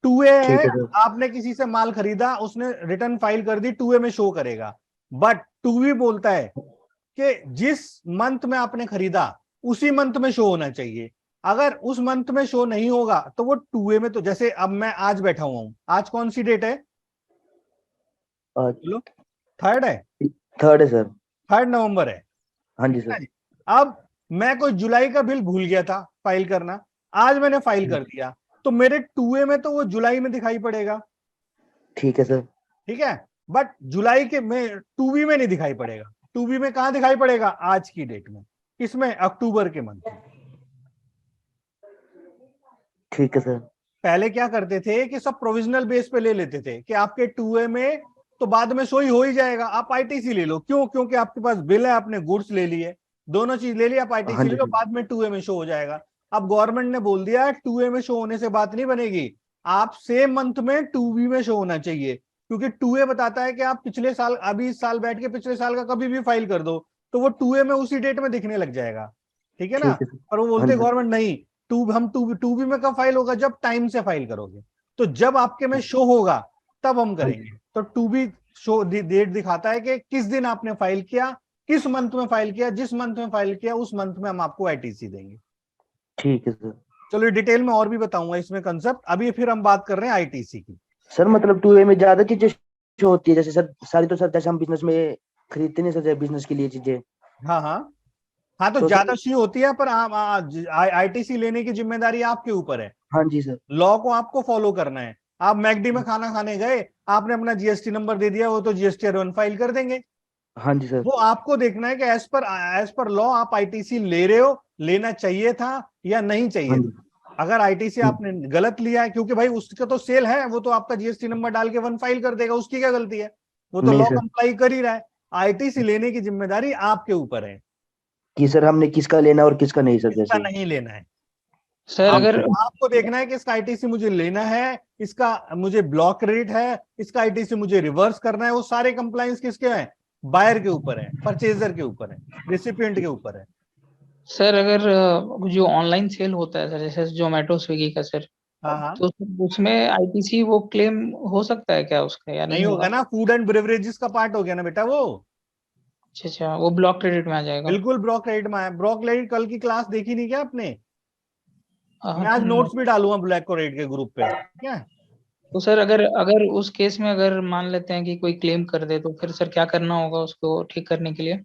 2A ठीक है, है सर। आपने किसी से माल खरीदा, उसने रिटर्न फाइल कर दी, 2A में शो करेगा। बट 2B बोलता है कि जिस मंथ में आपने खरीदा उसी मंथ में शो होना चाहिए। अगर उस मंथ में शो नहीं होगा तो वो 2A में, तो जैसे अब मैं आज बैठा हुआ हूं, आज कौन सी डेट है, बोलो, 3rd है, 3rd है सर। 3rd नवंबर है, हाँ जी ठीक है सर। जी। अब मैं कोई जुलाई का बिल भूल गया था फाइल करना, आज मैंने फाइल कर दिया, तो मेरे 2A में तो वो जुलाई में दिखाई पड़ेगा, ठीक है सर। ठीक है। बट जुलाई के में 2B में नहीं दिखाई पड़ेगा। 2B में कहां दिखाई पड़ेगा, आज की डेट में, किसमें, अक्टूबर के मंथ में। ठीक है सर। पहले क्या करते थे कि सब प्रोविजनल बेस पे ले लेते थे कि आपके 2A में तो बाद में शो ही हो ही जाएगा। आप आईटीसी ले लो, क्यों? क्योंकि आपके पास बिल है, आपने गुड्स ले लिए, दोनों चीज ले लिया, आप हाँ आईटीसी ले जी लो, बाद में 2A में शो हो जाएगा। अब गवर्नमेंट ने बोल दिया 2A में शो होने से बात नहीं बनेगी, आप सेम मंथ में 2B में शो होना चाहिए, क्योंकि 2A बताता है कि आप पिछले साल, अभी इस साल बैठ के पिछले साल का कभी भी फाइल कर दो तो वो 2A में उसी डेट में दिखने लग जाएगा, ठीक है ना। ठीक है सर। पर वो हाँ बोलते जी गवर्नमेंट नहीं, हम 2B में कब फाइल होगा? जब टाइम से फाइल करोगे, तो जब आपके में शो होगा तब हम करेंगे। तो 2B शो डेट दिखाता है कि किस दिन आपने फाइल किया, किस मंथ में फाइल किया, जिस मंथ में फाइल किया उस मंथ में हम आपको आईटीसी देंगे। ठीक है सर। चलो डिटेल में और भी बताऊंगा इसमें कंसेप्ट, अभी फिर हम बात कर रहे हैं आईटीसी की। सर मतलब 2A में ज्यादा चीजें शो होती है, जैसे सर सारी तो सर जैसे हम बिजनेस में खरीदते नहीं सर, बिजनेस के लिए चीजें। हाँ हाँ हाँ, तो तो ज्यादा सर सी होती है, पर आईटीसी लेने की जिम्मेदारी आपके ऊपर है, हाँ जी सर। लॉ को आपको फॉलो करना है। आप मैकडी में खाना खाने गए, आपने अपना जीएसटी नंबर दे दिया, वो तो जीएसटी रिटर्न फाइल कर देंगे। हाँ जी सर। वो आपको देखना है कि एज पर लॉ आप आईटीसी ले रहे हो, लेना चाहिए था या नहीं चाहिए हाँ था। जी। अगर आईटीसी आपने गलत लिया है, क्योंकि भाई उसका तो सेल है, वो तो आपका जीएसटी नंबर डाल के वन फाइल कर देगा, उसकी क्या गलती है, वो तो नहीं लॉ सर, कंप्लाई कर ही रहा है। आईटीसी लेने की जिम्मेदारी आपके ऊपर है, कि सर हमने किसका लेना और किसका नहीं सर, इसका जैसे। नहीं लेना है। सर ठीक अगर है। आपको देखना है कि इसका आईटीसी मुझे लेना है, इसका मुझे ब्लॉक क्रेडिट है, इसका आईटीसी मुझे रिवर्स करना है, वो सारे कंप्लायंस किसके हैं? बायर के ऊपर है, परचेजर के ऊपर है, रिसिपिएंट के ऊपर है। सर अगर जो ऑनलाइन सेल होता है सर, जैसे जोमेटो स्विगी का सर, हाँ हाँ, तो उसमें आईटीसी वो क्लेम हो सकता है क्या उसका, या नहीं नहीं होगा होगा? ना, फूड एंड ब्रेवरेजेस का पार्ट हो गया ना बेटा वो। अच्छा अच्छा, वो ब्लॉक क्रेडिट में आ जाएगा। बिल्कुल ब्लॉक क्रेडिट में है। ब्लॉक क्रेडिट कल की क्लास देखी नहीं क्या आपने? मैं आज नहीं। नोट्स भी डालूंगा ब्लैक क्रेडिट के ग्रुप पे, ठीक है। तो सर अगर अगर उस केस में अगर मान लेते हैं कि कोई क्लेम कर दे, तो फिर सर क्या करना होगा उसको ठीक करने के लिए?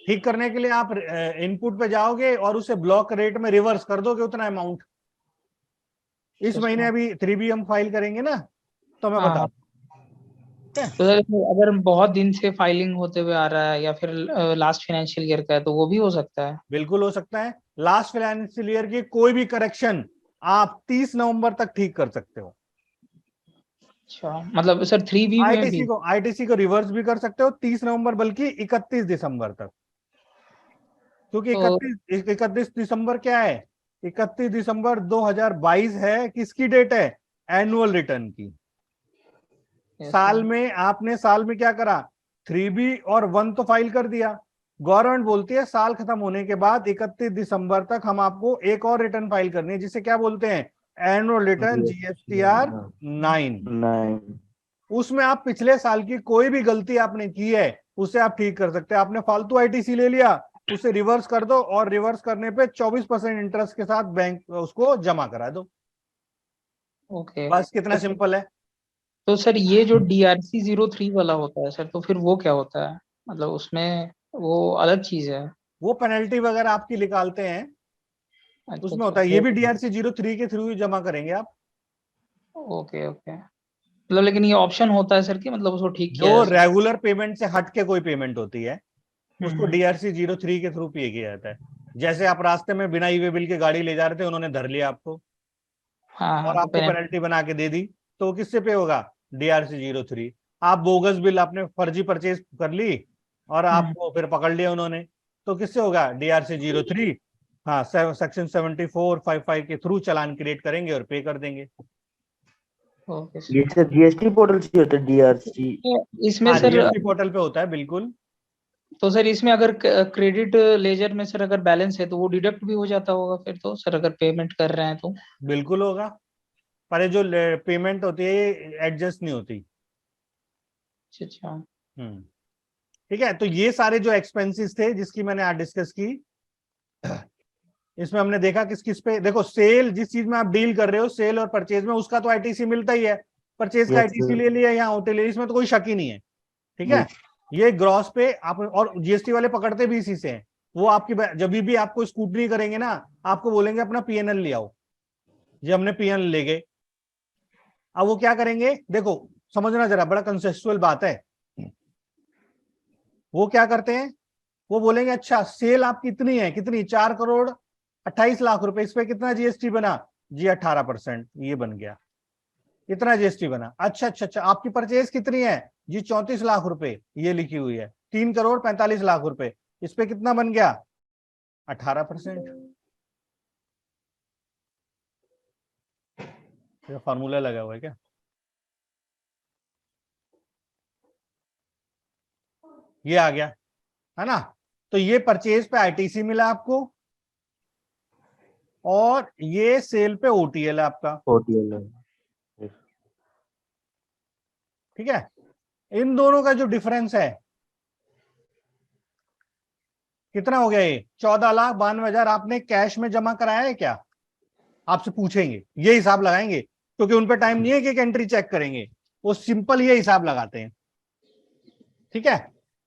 ठीक करने के लिए आप इनपुट पे जाओगे और उसे ब्लॉक रेट में रिवर्स कर दोगे उतना अमाउंट। इस अच्छा महीने अच्छा। अभी 3B हम फाइल करेंगे ना, तो मैं हाँ बता हाँ। दूं, ठीक है। तो सर अगर बहुत दिन से फाइलिंग होते हुए आ रहा है, या फिर लास्ट फाइनेंशियल ईयर का है, तो वो भी हो सकता है? बिल्कुल हो सकता है। लास्ट फाइनेंशियल ईयर की कोई भी करेक्शन आप 30 नवंबर तक ठीक कर सकते हो। अच्छा, मतलब सर 3B में भी? आईटीसी को रिवर्स भी कर सकते हो 30 नवंबर, बल्कि 31 दिसंबर तक, क्योंकि तो 31 दिसंबर क्या है? 31 दिसंबर 2022 है, किसकी डेट है? एनुअल रिटर्न की। यस साल सर। में आपने साल में क्या करा? 3B और 1 तो फाइल कर दिया। गवर्नमेंट बोलती है साल खत्म होने के बाद 31 दिसंबर तक हम आपको एक और रिटर्न फाइल करनी है, जिसे क्या बोलते हैं? Annual return, GSTR 9। नहीं। उसमें आप पिछले साल की कोई भी गलती आपने की है उसे आप ठीक कर सकते हैं। आपने फालतू आईटीसी ले लिया, उसे रिवर्स कर दो, और रिवर्स करने पे 24% इंटरेस्ट के साथ बैंक उसको जमा करा दो। ओके। बस कितना सिंपल है। तो सर ये जो DRC 03 वाला होता है सर, तो फिर वो क्या होता है? मतलब उसमें वो अलग चीज है? वो पेनल्टी वगैरह आपकी निकालते हैं, अच्छा उसमें अच्छा, होता है। ये वो। भी DRC 03 के थ्रू ही जमा करेंगे आप। ओके ओके, मतलब लेकिन ये ऑप्शन होता है सर कि मतलब उसको ठीक जो किया जा सकता रेगुलर पेमेंट से हट के कोई पेमेंट होती है है? उसको DRC 03 के थ्रू पे किया जाता है। जैसे आप रास्ते में बिना ईवे बिल के गाड़ी ले जा रहे थे, उन्होंने धर लिया आपको हाँ और हाँ, तो आपको पेन। पेनल्टी बना के दे दी, तो किससे पे होगा? DRC 03। आप बोगस बिल, आपने फर्जी परचेज कर ली और आपको फिर पकड़ लिया उन्होंने, तो किससे होगा? DRC 03। हाँ, सेक्शन 7455 के थ्रू चालान क्रिएट करेंगे और पे कर देंगे। ओके ये सर। सर जीएसटी पोर्टल से होता है, DRC। तो इसमें हाँ, सर, जीएसटी पोर्टल पे होता है, बिल्कुल। तो सर इसमें अगर क्रेडिट लेजर में सर अगर बैलेंस है, तो वो डिडक्ट भी हो जाता होगा फिर तो सर, अगर पेमेंट कर रहे हैं तो? बिल्कुल होगा, पर ये जो पेमेंट होती है एडजस्ट नहीं होती। अच्छा अच्छा। हम्म, ठीक है। तो ये सारे जो एक्सपेंसेस थे जिसकी मैंने आज डिस्कस की, इसमें हमने देखा किस किस पे। देखो, सेल जिस चीज में आप डील कर रहे हो, सेल और परचेज में, उसका तो आईटीसी मिलता ही है। परचेज का यस आईटीसी सर। ले लिया यहाँ होटल, इसमें तो कोई शक ही नहीं है, ठीक नहीं। है। ये ग्रॉस पे आप, और जीएसटी वाले पकड़ते भी इसी से हैं। वो आपकी जब भी आपको स्कूटनी करेंगे ना, आपको बोलेंगे अपना पीएनएल ले आओ, ये हमने पीएनएल ले गए। अब वो क्या करेंगे, देखो समझना जरा, बड़ा कंसेप्चुअल बात है। वो क्या करते हैं, वो बोलेंगे अच्छा सेल आपकी इतनी है, कितनी? 4,28,00,000 रुपए, इस पे कितना जीएसटी बना? जी 18%, ये बन गया। इतना जीएसटी बना। अच्छा अच्छा अच्छा, आपकी परचेज कितनी है जी? 34 लाख रुपए ये लिखी हुई है, 3,45,00,000 रुपए। इस पे कितना बन गया? 18%। फॉर्मूला लगा हुआ है क्या? ये आ गया है ना। तो ये परचेज पे आईटीसी मिला आपको, और ये सेल पे ओटीएल है आपका। OTL है। ठीक है, इन दोनों का जो डिफरेंस है कितना हो गया? ये 14,92,000 आपने कैश में जमा कराया है क्या? आपसे पूछेंगे, ये हिसाब लगाएंगे, क्योंकि उन पे टाइम नहीं है कि एक एंट्री चेक करेंगे, वो सिंपल ये हिसाब लगाते हैं। ठीक है,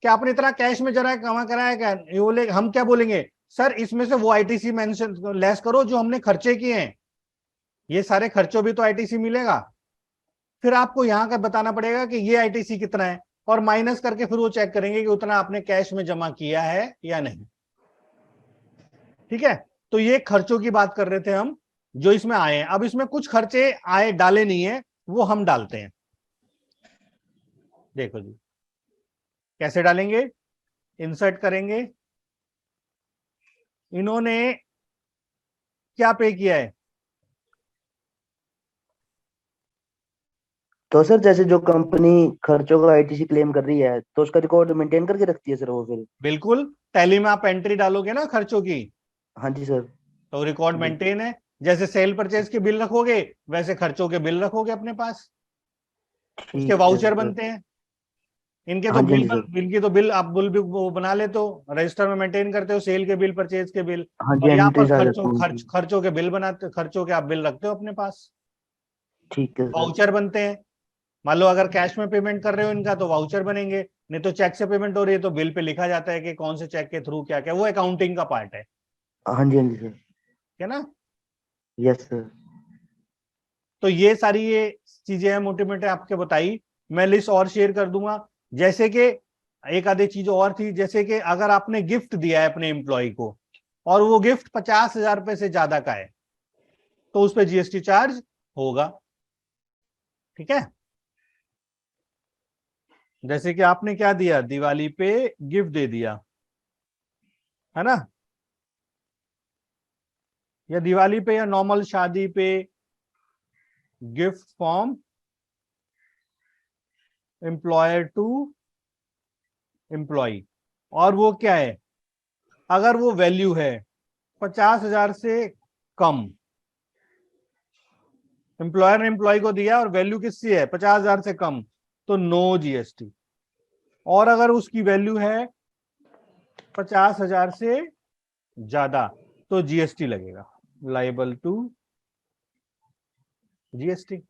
कि आपने इतना कैश में जरा जमा कराया क्या? ये बोले, हम क्या बोलेंगे, सर इसमें से वो आईटीसी मेंशन लेस करो जो हमने खर्चे किए हैं, ये सारे खर्चों भी तो आईटीसी मिलेगा। फिर आपको यहां का बताना पड़ेगा कि ये आईटीसी कितना है, और माइनस करके फिर वो चेक करेंगे कि उतना आपने कैश में जमा किया है या नहीं। ठीक है, तो ये खर्चों की बात कर रहे थे हम जो इसमें आए हैं। अब इसमें कुछ खर्चे आए डाले नहीं है, वो हम डालते हैं। देखो जी, कैसे डालेंगे? इंसर्ट करेंगे। इन्होंने क्या पे किया है? तो सर जैसे जो कंपनी खर्चों का आईटीसी क्लेम कर रही है तो उसका रिकॉर्ड मेंटेन करके रखती है सर वो फिर? बिल्कुल, टैली में आप एंट्री डालोगे ना खर्चों की, हाँ जी सर। तो रिकॉर्ड जी। मेंटेन है। जैसे सेल परचेज के बिल रखोगे, वैसे खर्चों के बिल रखोगे अपने पास। इसके ठीक है वाउचर सर। बनते हैं। इनके तो हाँ जी, हाँ बिल जी सर। बिल की तो बिल आप बिल भी वो बना लेते हो, रजिस्टर में मेंटेन करते हो, सेल के बिल, परचेज के बिल। हाँ जी, और यहाँ पर एंट्रीज आ जाती हैं उनकी। खर्चों के बिल बनाते, खर्चों के आप बिल रखते हो अपने पास। ठीक है सर। वाउचर बनते हैं। मान लो अगर कैश में पेमेंट कर रहे हो इनका, तो वाउचर बनेंगे। नहीं तो चेक से पेमेंट हो रही है तो बिल पे लिखा जाता है कि कौन से चेक के थ्रू क्या क्या, वो अकाउंटिंग का पार्ट है। हाँ जी, हाँ जी सर। है ना। Yes sir. तो ये सारी ये चीजें हैं मोटे मोटे आपके बताई। मैं लिस्ट और शेयर कर दूंगा। जैसे कि एक आधी चीज और थी, जैसे कि अगर आपने गिफ्ट दिया है अपने एम्प्लॉय को और वो गिफ्ट 50,000 रुपए से ज्यादा का है, तो उस पर जीएसटी चार्ज होगा। ठीक है, जैसे कि आपने क्या दिया, दिवाली पे गिफ्ट दे दिया, है ना, या दिवाली पे या नॉर्मल शादी पे, gift from employer to employee, और वो क्या है, अगर वो वैल्यू है 50,000 से कम, एम्प्लॉयर ने एम्प्लॉय को दिया और वैल्यू किसकी है 50,000 से कम, तो नो जीएसटी। और अगर उसकी वैल्यू है 50,000 से ज्यादा, तो जीएसटी लगेगा, लाइबल टू जीएसटी।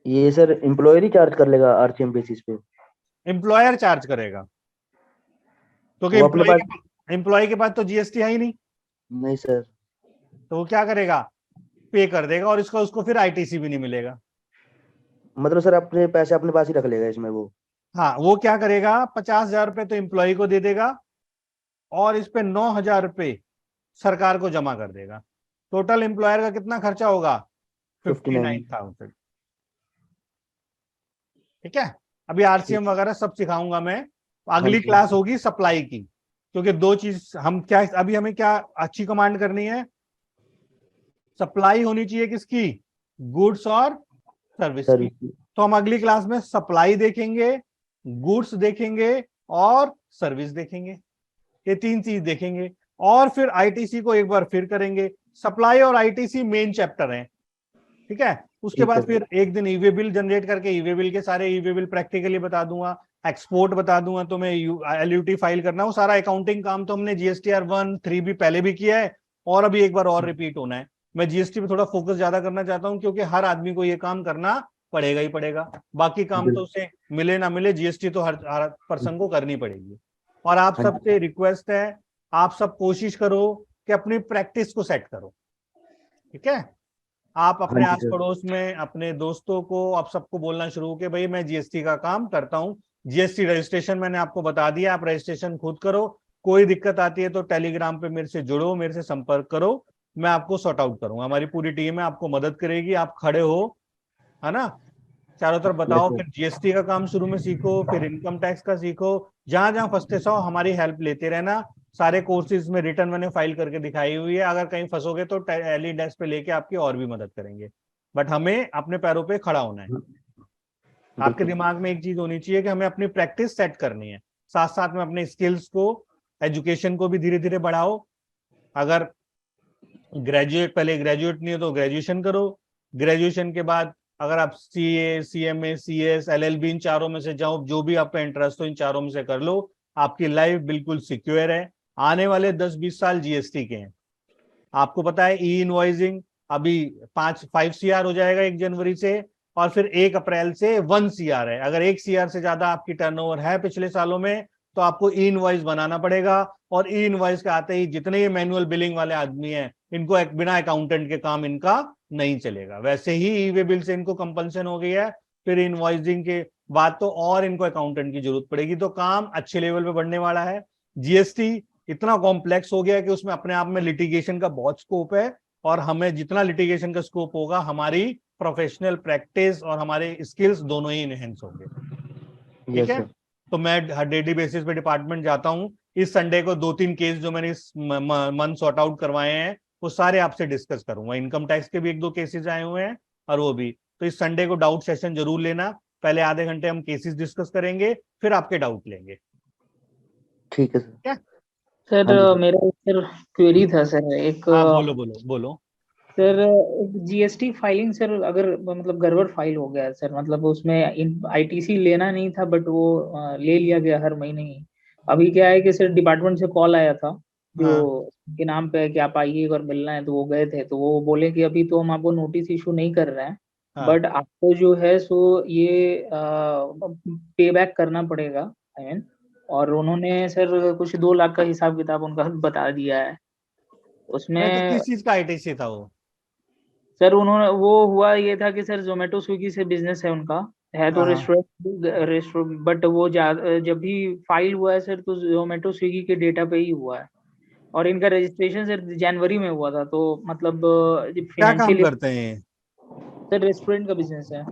ये सर एम्प्लॉयर ही चार्ज कर लेगा आरसीएम बेसिस पे? एम्प्लॉयर चार्ज करेगा, क्योंकि वो अपने पास? एम्प्लॉय के पास तो जीएसटी है ही नहीं, नहीं सर। तो वो क्या करेगा, पे कर देगा, और इसका उसको फिर आईटीसी भी नहीं मिलेगा। मतलब सर अपने पैसे अपने पास ही रख लेगा इसमें वो? हाँ, वो क्या करेगा, 50,000 रुपए तो एम्प्लॉय को दे देगा, और इस पे 9,000 रुपए सरकार को जमा कर देगा। टोटल एम्प्लॉयर का कितना खर्चा होगा, 59। 59,000। ठीक है, अभी आरसीएम वगैरह सब सिखाऊंगा मैं। अगली हाँ जी। क्लास होगी सप्लाई की, क्योंकि दो चीज हम क्या, अभी हमें क्या अच्छी कमांड करनी है, सप्लाई होनी चाहिए किसकी, गुड्स और सर्विस की। सर्विस। तो हम अगली क्लास में सप्लाई देखेंगे, गुड्स देखेंगे और सर्विस देखेंगे, ये तीन चीज देखेंगे। और फिर आईटीसी को एक बार फिर करेंगे। सप्लाई और आईटीसी मेन चैप्टर हैं। ठीक है, उसके ठीक है बाद सर। फिर एक दिन ईवे बिल जनरेट करके ईवे बिल के सारे ईवे बिल प्रैक्टिकली बता दूंगा, एक्सपोर्ट बता दूंगा, तो मैं एलयूटी फाइल करना, वो सारा अकाउंटिंग काम तो हमने जीएसटीआर 1, 3 भी पहले भी किया है, और अभी एक बार और रिपीट होना है। मैं जीएसटी पे थोड़ा फोकस ज्यादा करना चाहता हूं, क्योंकि हर आदमी को ये काम करना पड़ेगा ही पड़ेगा। बाकी काम तो उसे मिले ना मिले, जीएसटी तो हर पर्सन को करनी पड़ेगी। और आप हाँ जी। सबसे रिक्वेस्ट है, आप सब कोशिश करो कि अपनी प्रैक्टिस को सेट करो। ठीक है, आप हाँ अपने जी आस सर। पड़ोस में अपने दोस्तों को, आप सबको बोलना शुरू कि भाई मैं जीएसटी का काम करता हूँ। जीएसटी रजिस्ट्रेशन मैंने आपको बता दिया, आप रजिस्ट्रेशन खुद करो। कोई दिक्कत आती है तो टेलीग्राम पे मेरे से जुड़ो, मेरे से संपर्क करो, मैं आपको सॉर्ट आउट करूंगा। हमारी पूरी टीम है, आपको मदद करेगी, आप खड़े हो, है ना। चारों तरफ बताओ, Yes, sir. फिर जीएसटी का काम शुरू में सीखो, फिर इनकम टैक्स का सीखो, जहां जहां फंसते सो हमारी हेल्प लेते रहना। सारे कोर्सेज में रिटर्न मैंने फाइल करके दिखाई हुई है, अगर कहीं फंसोगे तो टैली डेस्क पे लेके आपकी और भी मदद करेंगे। बट हमें अपने पैरों पे खड़ा होना है। आपके बिल्कुल। दिमाग में एक चीज होनी चाहिए कि हमें अपनी प्रैक्टिस सेट करनी है, साथ साथ में अपने स्किल्स को, एजुकेशन को भी धीरे धीरे बढ़ाओ। अगर ग्रेजुएट, पहले ग्रेजुएट नहीं हो तो ग्रेजुएशन करो, ग्रेजुएशन के बाद अगर आप सीए, सीएमए, सीएस, एलएलबी इन चारों में से जाओ, जो भी आपका इंटरेस्ट हो इन चारों में से कर लो। आपकी लाइफ बिल्कुल सिक्योर है। आने वाले 10-20 साल जीएसटी के हैं। आपको पता है ई इनवॉइसिंग अभी 5 CR हो जाएगा 1 जनवरी से, और फिर 1 अप्रैल से 1 CR है। अगर 1 CR से ज्यादा आपकी टर्नओवर है पिछले सालों में तो आपको ई इनवॉइस बनाना पड़ेगा। और ई इनवॉइस के आते ही जितने ये मैनुअल बिलिंग वाले आदमी हैं, इनको बिना अकाउंटेंट के काम इनका नहीं चलेगा। वैसे ही ई वे बिल से इनको कंपल्सन हो गई है, फिर इनवॉइसिंग के बाद तो और इनको अकाउंटेंट की जरूरत पड़ेगी, तो काम अच्छे लेवल पे बढ़ने वाला है। जीएसटी इतना कॉम्प्लेक्स हो गया कि उसमें अपने आप में लिटिगेशन का बहुत स्कोप है, और हमें जितना लिटिगेशन का स्कोप होगा, हमारी प्रोफेशनल प्रैक्टिस और हमारे स्किल्स दोनों ही इनहेंस होंगे। ठीक Yes, है, sir. तो मैं डेली बेसिस पे डिपार्टमेंट जाता हूँ। इस संडे को 2-3 केस जो मैंने इस मंथ सॉर्ट आउट करवाए हैं वो सारे आपसे डिस्कस करूंगा। इनकम टैक्स के भी 1-2 केसेस आए हुए हैं, और वो भी। तो इस संडे को डाउट सेशन जरूर लेना। पहले आधे घंटे हम केसेस डिस्कस करेंगे, फिर आपके डाउट लेंगे। ठीक है सर। क्या? सर हाँ जी। मेरा सर क्वेरी था सर एक हाँ, बोलो बोलो बोलो। सर जीएसटी फाइलिंग सर अगर मतलब गड़बड़ फाइल हो गया है सर, मतलब उसमें आईटीसी लेना नहीं था बट वो ले लिया गया हर महीने ही। अभी क्या है कि सर डिपार्टमेंट से कॉल आया था जो हाँ के नाम पे है कि आप आइए अगर मिलना है, तो वो गए थे तो वो बोले कि अभी तो हम आपको नोटिस इशू नहीं कर रहे हैं, हाँ बट आपको जो है सो ये पे बैक करना पड़ेगा। आई मीन, और उन्होंने सर कुछ 2 लाख का हिसाब किताब उनका बता दिया है नहीं तो उसमें। किस चीज का आईटीसी था वो? सर उन्होंने वो हुआ ये था कि सर जोमेटो स्विगी से बिजनेस है उनका, है तो हाँ हाँ। रेस्टोरेंट बट वो जब भी फाइल हुआ है सर तो जोमेटो स्विगी के डेटा पे ही हुआ है, और इनका रजिस्ट्रेशन सर जनवरी में हुआ था, तो मतलब क्या काम फिनेंशियल। करते हैं ये? सर रेस्टोरेंट का बिजनेस है।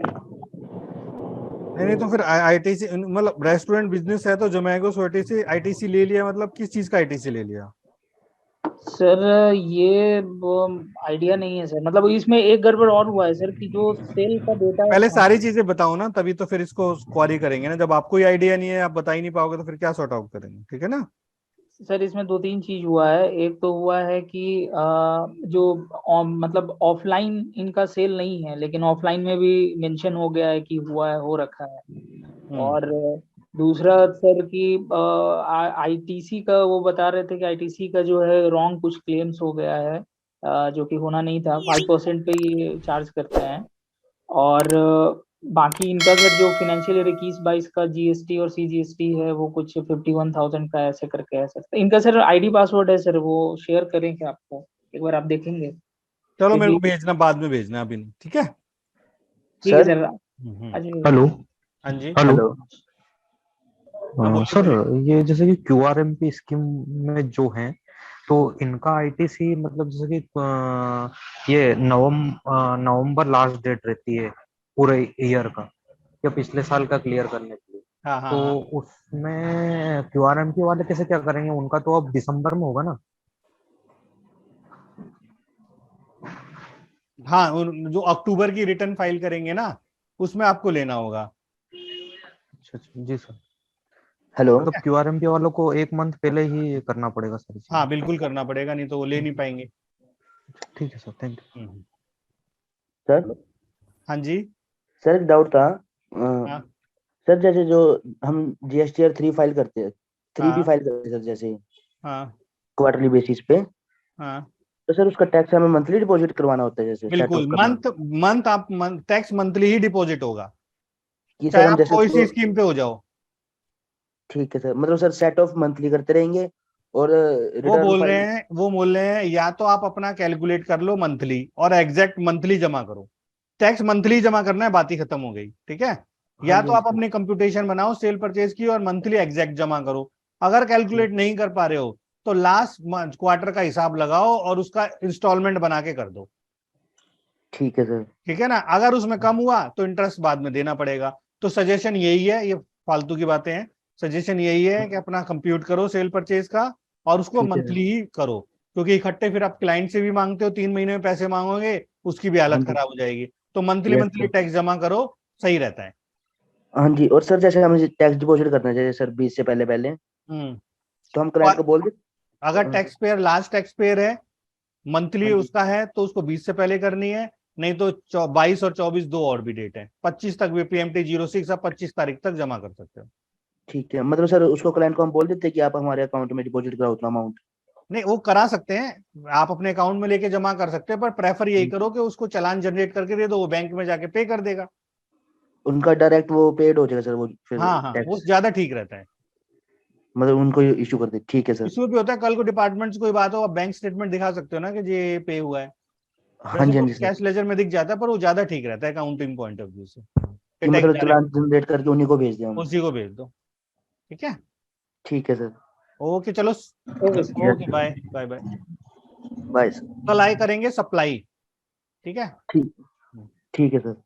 नहीं नहीं, तो फिर आईटीसी मतलब रेस्टोरेंट बिजनेस है तो जोमेटो से आईटीसी ले लिया, मतलब किस चीज का आईटीसी ले लिया? सर ये आइडिया नहीं है सर, मतलब इसमें एक गड़बड़ और हुआ है सर कि जो सेल का डेटा पहले था। सारी चीजें बताओ ना, तभी तो फिर इसको क्वारी करेंगे ना। जब आपको ही आइडिया नहीं है, आप बता ही नहीं पाओगे, तो फिर क्या सॉर्ट आउट करेंगे? ठीक है ना? सर इसमें 2-3 चीज हुआ है। एक तो हुआ है कि जो मतलब ऑफलाइन इनका सेल नहीं है, लेकिन ऑफलाइन में भी मेंशन हो गया है कि हुआ है, हो रखा है। हम्म। और दूसरा सर कि आईटीसी का वो बता रहे थे कि आईटीसी का जो है रॉन्ग कुछ क्लेम्स हो गया है, जो कि होना नहीं था। 5% पे ये चार्ज करते हैं। और बाकी इनका सर जो फाइनेंशियल ईयर 21-22 का जीएसटी और सीजीएसटी है वो कुछ 51,000 का ऐसे करके है सर। इनका सर आईडी पासवर्ड है सर, वो शेयर करें क्या आपको? एक बार आप देखेंगे चलो मेरे को क्योंकि। भेजना, बाद में भेजना, अभी नहीं। ठीक है। ठीक है सर। सर। हम्म। आज हेलो हाँ जी। हेलो। हेलो। हाँ बोलिए सर, बोलिए। ये जैसे कि क्यूआरएमपी स्कीम में जो है, तो इनका आईटीसी मतलब जैसे कि ये नवंबर लास्ट डेट रहती है पूरे ईयर का, या पिछले साल का क्लियर करने के लिए। हाँ हाँ तो हाँ उसमें क्यूआरएमपी वाले कैसे क्या करेंगे? उनका तो अब दिसंबर में होगा ना? हाँ, जो अक्टूबर की रिटर्न फाइल करेंगे ना, उसमें आपको लेना होगा। अच्छा अच्छा, जी सर। हेलो। मतलब क्यूआरएमपी वालों को 1 मंथ पहले ही करना पड़ेगा सारी हाँ चीजें? बिल्कुल करना पड़ेगा, नहीं तो वो ले नहीं पाएंगे। ठीक है sir, thank you. Hmm. Sir. हाँ जी। सर एक डाउट था। हाँ सर जैसे जो हम जीएसटीआर 3 फाइल करते हैं, 3 भी हाँ फाइल करते हैं सर, जैसे हाँ क्वार्टरली बेसिस पे, हाँ। तो सर उसका टैक्स हमें मंथली डिपॉजिट करवाना होता है, जैसे सेट बिल्कुल, ऑफ करना मंथ मंथ आप टैक्स मंथली ही डिपॉजिट होगा, कि चाहे सर हम आप जैसे कोई सी उसको। स्कीम पे हो जाओ। ठीक है सर, मतलब सर सेट ऑफ मंथली करते रहेंगे और वो रिटर्न बोल रहे फाइल। हैं वो बोल रहे हैं या तो आप अपना कैलकुलेट कर लो मंथली और एग्जैक्ट मंथली जमा करो। टैक्स मंथली जमा करना है, बात ही खत्म हो गई। ठीक है। हाँ या जी, तो हाँ आप जी सर। अपनी कंप्यूटेशन बनाओ सेल परचेज की और मंथली एग्जैक्ट जमा करो। अगर कैलकुलेट नहीं कर पा रहे हो तो लास्ट क्वार्टर का हिसाब लगाओ और उसका इंस्टॉलमेंट बना के कर दो। ठीक है सर। ठीक है ना। अगर उसमें कम हुआ तो इंटरेस्ट बाद में देना पड़ेगा। तो सजेशन यही है, ये फालतू की बातें हैं, सजेशन यही है कि अपना कंप्यूट करो सेल परचेज का, और उसको ठीक है। मंथली ही करो, क्योंकि इकट्ठे फिर आप क्लाइंट से भी मांगते हो, 3 महीने में पैसे मांगोगे, उसकी भी हाँ हालत जी। खराब हो जाएगी। तो monthly yes monthly sir. Tax जमा करो, सही रहता है। हाँ जी, और सर जैसे हमें टैक्स डिपॉजिट करना चाहिए सर 20 से पहले पहले, हम्म। तो हम क्लाइंट को बोल दे। अगर tax payer last tax payer है, मंथली हाँ जी। उसका है, तो उसको 20 से पहले करनी है। नहीं तो 22 और 24 दो और भी डेट है, 25 तक भी PMT 06 आप 25 तारीख तक जमा कर सकते हो। ठीक है, मतलब सर उसको क्लाइंट को हम बोल देते हैं कि आप हमारे अकाउंट में डिपॉजिट कराओ उतना अमाउंट। नहीं, वो करा सकते हैं, आप अपने अकाउंट में लेके जमा कर सकते हैं, पर प्रेफर यही करो कि उसको चालान जनरेट करके दे दो, वो बैंक में जाके पे कर देगा। उनका डायरेक्ट वो पेड हो जाएगा सर वो फिर हाँ हाँ, वो टैक्स, ज्यादा ठीक रहता है। मतलब उनको इशू कर दे। ठीक है सर। इसमें भी होता है, कल को डिपार्टमेंट से कोई बात हो, आप बैंक स्टेटमेंट दिखा सकते हो ना कि ये पे हुआ है। हाँ वैसे जी, हाँ तो जी सर। कैश लेजर में दिख जाता है, पर वो ज्यादा ठीक रहता है अकाउंटिंग पॉइंट ऑफ व्यू से, कि कि टैक्स मतलब डायरेक्ट चालान जनरेट करके उन्हीं को भेज दें हम। उसी को भेज दो। ठीक है। ठीक है सर। ओके चलो। Okay sir. Okay, bye bye bye. Bye sir. कल आए करेंगे सप्लाई। ठीक है। ठीक, ठीक है सर।